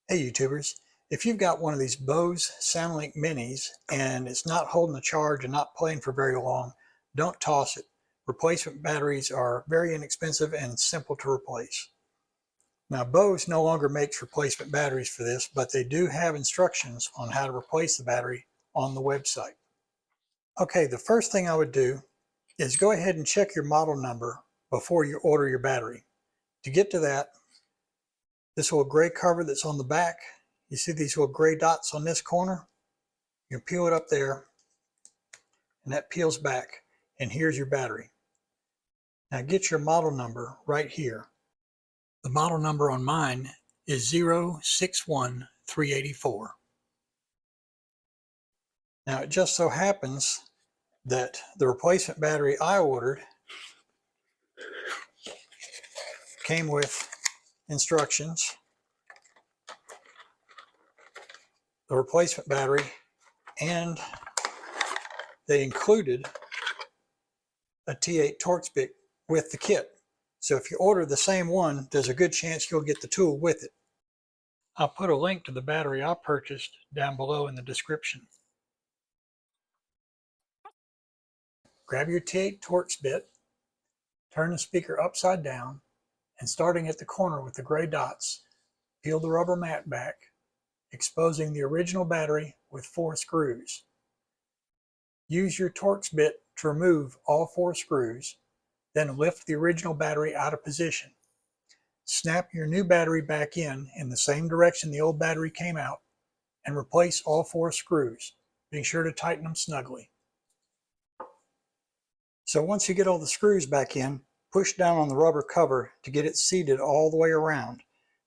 Hey YouTubers, if you've got one of these BOSE SoundLink Minis and it's not holding a charge and not playing for very long, don't toss it. Replacement batteries are very inexpensive and simple to replace. Now BOSE no longer makes replacement batteries for this, but they do have instructions on how to replace the battery on the website. Okay, the first thing I would do is go ahead and check your model number before you order your battery. To get to that, this little gray cover that's on the back, you see these little gray dots on this corner? You can peel it up there, and that peels back, and here's your battery. Now get your model number right here. The model number on mine is 061384. Now it just so happens that the replacement battery I ordered came with instructions, the replacement battery, and they included a T8 Torx bit with the kit. So if you order the same one, there's a good chance you'll get the tool with it. I'll put a link to the battery I purchased down below in the description. Grab your T8 Torx bit, turn the speaker upside down, and starting at the corner with the gray dots, peel the rubber mat back, exposing the original battery with 4 screws. Use your Torx bit to remove all 4 screws, then lift the original battery out of position. Snap your new battery back in the same direction the old battery came out, and replace all 4 screws, being sure to tighten them snugly. So once you get all the screws back in, push down on the rubber cover to get it seated all the way around.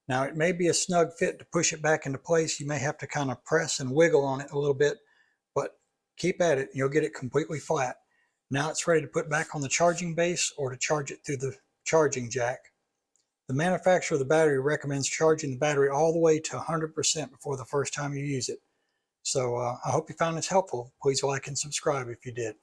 Now it may be a snug fit to push it back into place. You may have to kind of press and wiggle on it a little bit, but keep at it and you'll get it completely flat. Now it's ready to put back on the charging base or to charge it through the charging jack. The manufacturer of the battery recommends charging the battery all the way to 100% before the first time you use it. So I hope you found this helpful. Please like and subscribe if you did.